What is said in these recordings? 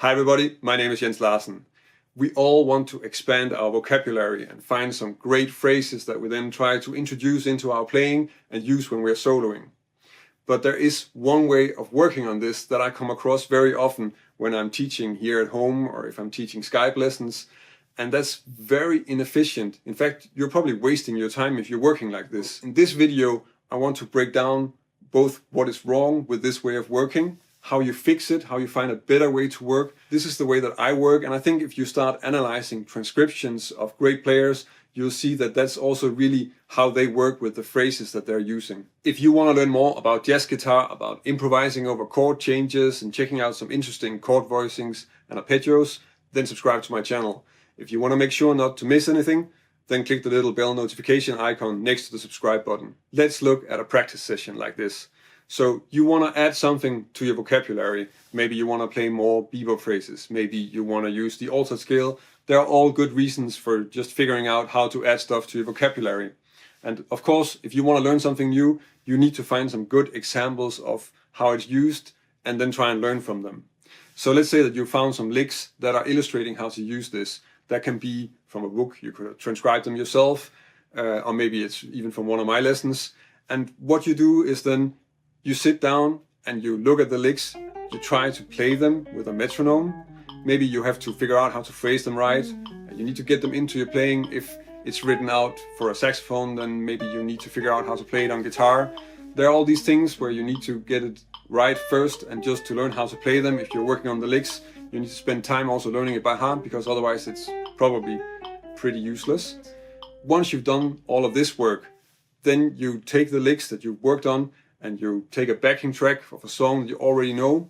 Hi everybody, my name is Larsen. We all want to expand our vocabulary and find some great phrases that we then try to introduce into our playing and use when we're soloing. But there is one way of working on this that I come across very often when I'm teaching here at home or if I'm teaching Skype lessons, and that's very inefficient. In fact, you're probably wasting your time if you're working like this. In this video, I want to break down both what is wrong with this way of working, how you fix it, how you find a better way to work. This is the way that I work, and I think if you start analyzing transcriptions of great players, you'll see that that's also really how they work with the phrases that they're using. If you want to learn more about jazz guitar, about improvising over chord changes and checking out some interesting chord voicings and arpeggios, then subscribe to my channel. If you want to make sure not to miss anything, then click the little bell notification icon next to the subscribe button. Let's look at a practice session like this. So you want to add something to your vocabulary. Maybe you want to play more bebop phrases. Maybe you want to use the altered scale. There are all good reasons for just figuring out how to add stuff to your vocabulary. And of course, if you want to learn something new, you need to find some good examples of how it's used and then try and learn from them. So let's say that you found some licks that are illustrating how to use this. That can be from a book, you could transcribe them yourself, or maybe it's even from one of my lessons. And what you do is then you sit down and you look at the licks, you try to play them with a metronome. Maybe you have to figure out how to phrase them right. You need to get them into your playing. If it's written out for a saxophone, then maybe you need to figure out how to play it on guitar. There are all these things where you need to get it right first, and just to learn how to play them, if you're working on the licks, you need to spend time also learning it by heart, because otherwise it's probably pretty useless. Once you've done all of this work, then you take the licks that you've worked on and you take a backing track of a song that you already know,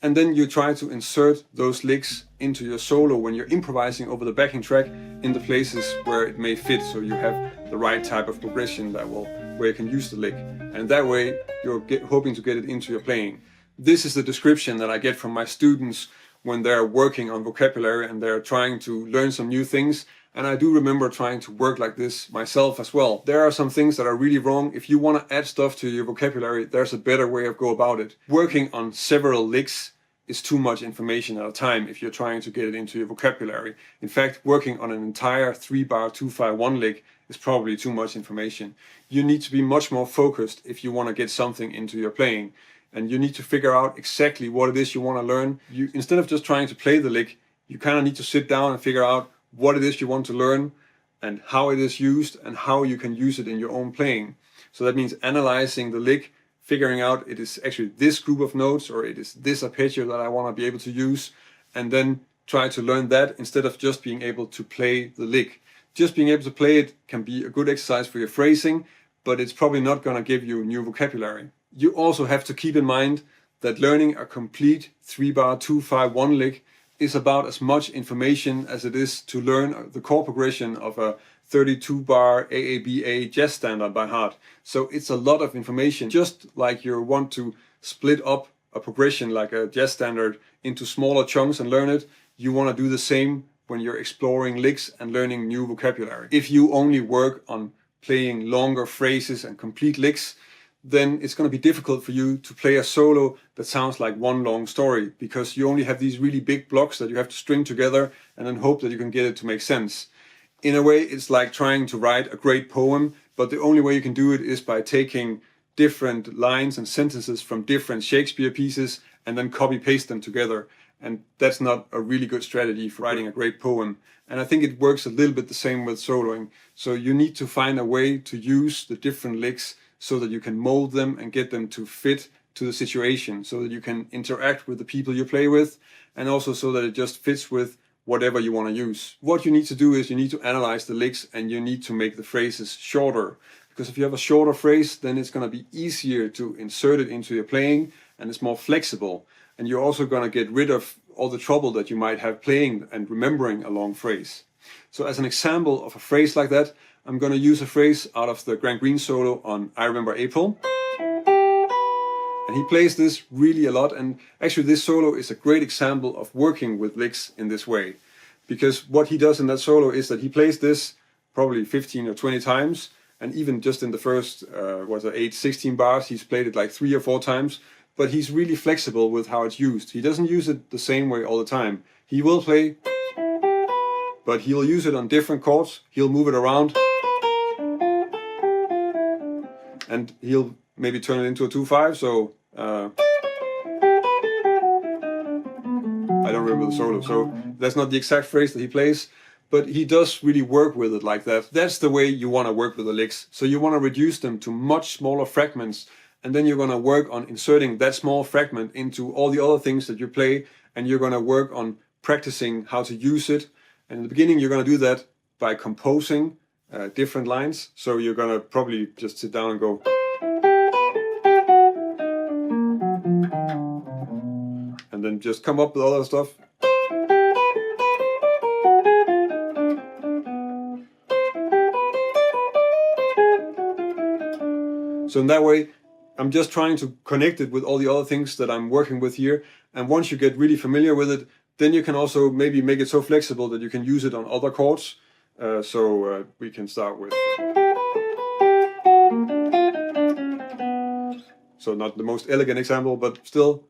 and then you try to insert those licks into your solo when you're improvising over the backing track in the places where it may fit, so you have the right type of progression where you can use the lick, and that way you're hoping to get it into your playing. This is the description that I get from my students when they're working on vocabulary and they're trying to learn some new things. And I do remember trying to work like this myself as well. There are some things that are really wrong. If you want to add stuff to your vocabulary, there's a better way of go about it. Working on several licks is too much information at a time if you're trying to get it into your vocabulary. In fact, working on an entire 3-bar 2-5-1 lick is probably too much information. You need to be much more focused if you want to get something into your playing. And you need to figure out exactly what it is you want to learn. Instead of just trying to play the lick, you kind of need to sit down and figure out what it is you want to learn and how it is used and how you can use it in your own playing. So that means analyzing the lick, figuring out it is actually this group of notes or it is this arpeggio that I want to be able to use, and then try to learn that instead of just being able to play the lick. Just being able to play it can be a good exercise for your phrasing, but it's probably not going to give you new vocabulary. You also have to keep in mind that learning a complete 3-bar 2-5-1 lick is about as much information as it is to learn the chord progression of a 32-bar AABA jazz standard by heart. So it's a lot of information. Just like you want to split up a progression like a jazz standard into smaller chunks and learn it, you want to do the same when you're exploring licks and learning new vocabulary. If you only work on playing longer phrases and complete licks, then it's going to be difficult for you to play a solo that sounds like one long story, because you only have these really big blocks that you have to string together and then hope that you can get it to make sense. In a way, it's like trying to write a great poem, but the only way you can do it is by taking different lines and sentences from different Shakespeare pieces and then copy-paste them together. And that's not a really good strategy for writing a great poem. And I think it works a little bit the same with soloing. So you need to find a way to use the different licks so that you can mold them and get them to fit to the situation, so that you can interact with the people you play with, and also so that it just fits with whatever you want to use. What you need to do is you need to analyze the licks and you need to make the phrases shorter. Because if you have a shorter phrase, then it's going to be easier to insert it into your playing and it's more flexible. And you're also going to get rid of all the trouble that you might have playing and remembering a long phrase. So as an example of a phrase like that, I'm going to use a phrase out of the Grant Green solo on I Remember April. And he plays this really a lot, and actually this solo is a great example of working with licks in this way. Because what he does in that solo is that he plays this probably 15 or 20 times, and even just in the first 8-16 bars, he's played it like 3 or 4 times. but he's really flexible with how it's used. He doesn't use it the same way all the time. He will play, but he'll use it on different chords. He'll move it around, and he'll maybe turn it into a 2/5. So I don't remember the solo, so that's not the exact phrase that he plays, but he does really work with it like that. That's the way you want to work with the licks. So you want to reduce them to much smaller fragments, and then you're going to work on inserting that small fragment into all the other things that you play, and you're going to work on practicing how to use it. And in the beginning, you're going to do that by composing different lines. So you're going to probably just sit down and go, and then just come up with other stuff. So in that way, I'm just trying to connect it with all the other things that I'm working with here. And once you get really familiar with it, then you can also maybe make it so flexible that you can use it on other chords. So we can start with... So not the most elegant example, but still.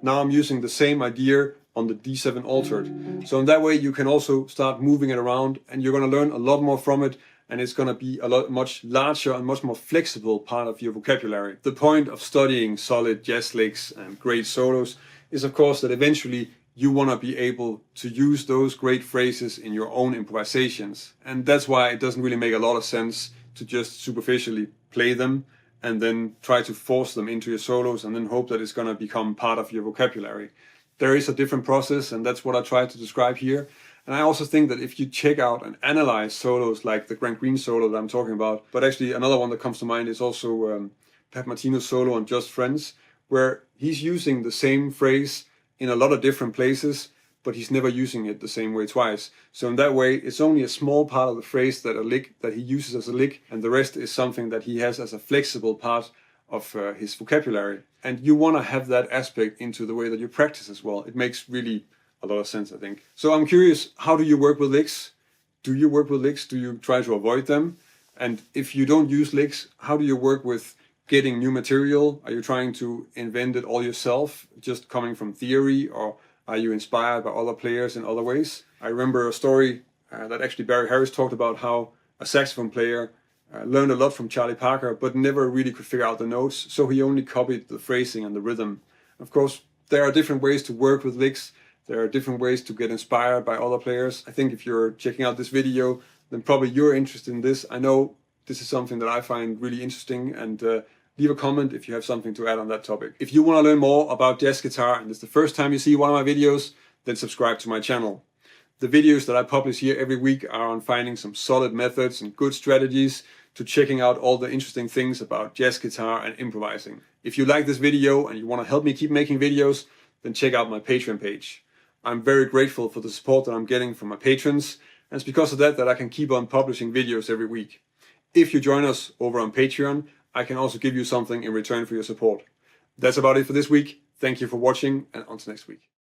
Now I'm using the same idea on the D7 altered. So in that way you can also start moving it around, and you're going to learn a lot more from it, and it's going to be a much larger and much more flexible part of your vocabulary. The point of studying solid jazz licks and great solos is of course that eventually you want to be able to use those great phrases in your own improvisations. And that's why it doesn't really make a lot of sense to just superficially play them and then try to force them into your solos and then hope that it's going to become part of your vocabulary. There is a different process, and that's what I try to describe here. And I also think that if you check out and analyze solos like the Grant Green solo that I'm talking about, but actually another one that comes to mind is also Pat Martino's solo on Just Friends, where he's using the same phrase in a lot of different places, but he's never using it the same way twice. So in that way, it's only a small part of the phrase that he uses as a lick, and the rest is something that he has as a flexible part of his vocabulary. And you want to have that aspect into the way that you practice as well. It makes really a lot of sense, I think. So I'm curious, how do you work with licks? Do you work with licks? Do you try to avoid them? And if you don't use licks, how do you work with getting new material? Are you trying to invent it all yourself, just coming from theory, or are you inspired by other players in other ways? I remember a story that actually Barry Harris talked about, how a saxophone player learned a lot from Charlie Parker, but never really could figure out the notes, so he only copied the phrasing and the rhythm. Of course, there are different ways to work with licks. There are different ways to get inspired by other players. I think if you're checking out this video, then probably you're interested in this. I know this is something that I find really interesting, and leave a comment if you have something to add on that topic. If you want to learn more about jazz guitar and it's the first time you see one of my videos, then subscribe to my channel. The videos that I publish here every week are on finding some solid methods and good strategies to checking out all the interesting things about jazz guitar and improvising. If you like this video and you want to help me keep making videos, then check out my Patreon page. I'm very grateful for the support that I'm getting from my patrons, and it's because of that that I can keep on publishing videos every week. If you join us over on Patreon, I can also give you something in return for your support. That's about it for this week. Thank you for watching, and until next week.